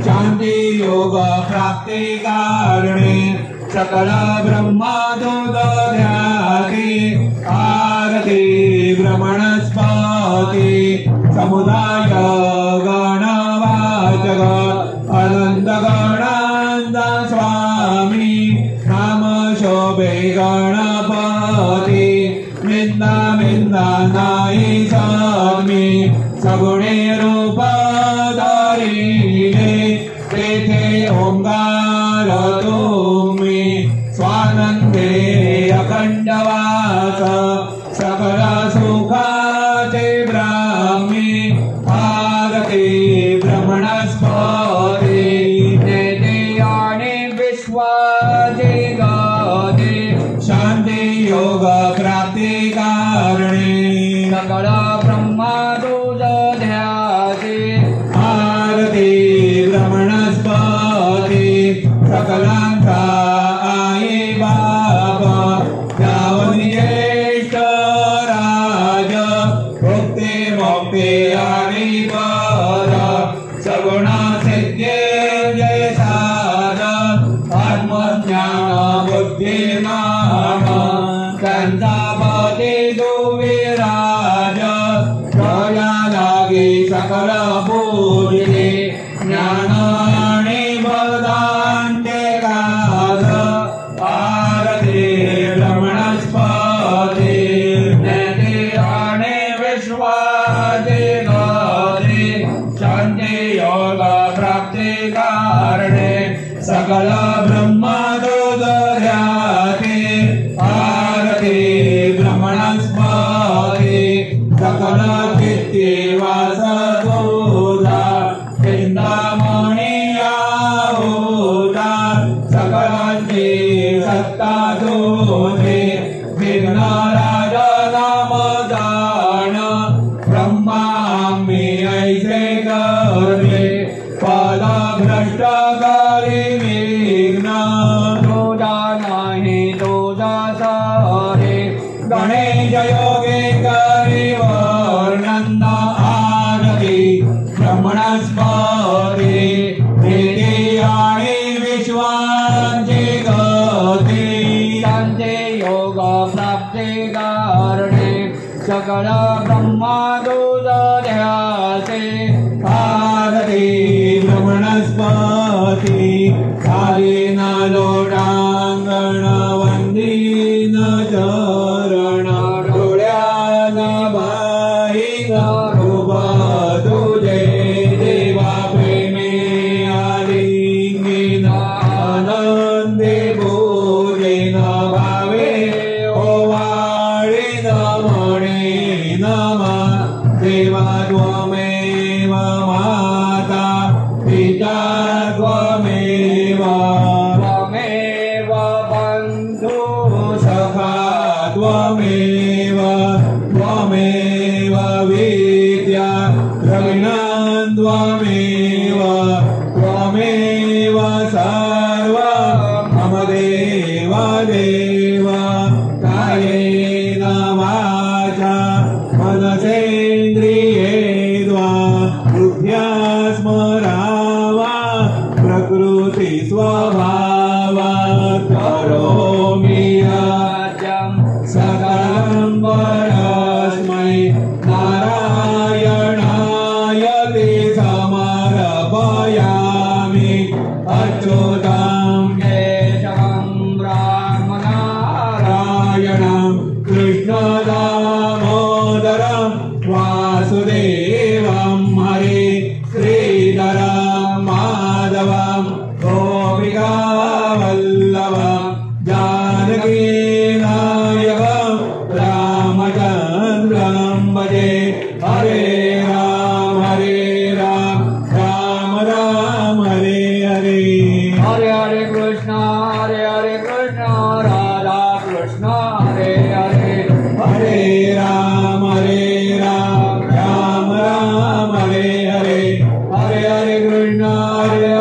शांति योग प्राप्ति कारणे सकल ब्रह्मादो दध्याति आरति ब्रह्मणस्पति समुदाय गणवाचक अनंत गणानंद स्वामी नाम शोभे गणपति मिंदा मिंदा नाई सद्मी सगुणे रूप धरिले तेथे ओंकार तुम्ही स्वानंदे अखंडवास सकल सुखाचे ब्राह्मी आरती ब्रह्मणस्पती तेथे आणि विश्वाचे गादे शांती योग प्राप्ति कारणे सकल ब्रह्मादो दध्याति आरती ब्रह्मणस्पती सकलांचा आई बाबा ज्ञेष्ठ राज भक्ती मोक्ती आणि पर सगुण सिद्धे जय साध आत्मज्ञान बुद्धिमान त्यांचा पती दुविराज प्रया लागे सकल पूजिले ज्ञान आणि वरदांचे काज आरती ब्रह्मणस्पती ज्ञाते आणि विश्वाचे गादे शांती योग प्राप्ति कारणे सकल ब्रह्मादो दध्याति आरती ब्रह्मणस्पती सकल चित्ते वासदोधा चिंतामणी आहुता सकलांची सत्ता तुझे विघ्नराज नाम दान ब्रह्मांबी ऐसे करले पद भ्रष्ट करी विघ्न तुझा नाही तुझा सारे गणेश योगे करी वर्णन आरती ब्रह्मणस्पती प्रीती आणि विश्वांची गती शांती योग प्राप्ति कारणे सकल ब्रह्मादो दध्याति आरती ब्रह्मणस्पती कालीन लोटांगण वंदीन चरण डोळ्यान बाईन रूप तुझे देवा प्रेमे आलिंगीन आनंदे पूजेन भावे ओवाळीन म्हणे नमा देवा त्वमेव माता पिता त्वमेव त्वमेव बन्धु सखा त्वमेव त्वमेव विद्या द्रविणं त्वमेव त्वमेव सर्व मम देव देव कायेन वाचा मनसेन्द्रियेद्वा बुद्ध्या स्मरावा प्रकृति स्वभावात् करोमि यज्ञं सकलं परस्मै नारायणाय ते समर्पयामि अच्युतं केशवं ब्रह्मनारायणं कृष्णदामोदरं वासुदेवं हरे श्रीधरं माधवं गोपिकावल्लभं जानकीनायकं रामचन्द्रं भजे हरे राम राम राम हरे हरे हरे हरे कृष्ण राधा कृष्ण हरे हरे हरे राम राम राम हरे हरे हरे हरे कृष्ण हरे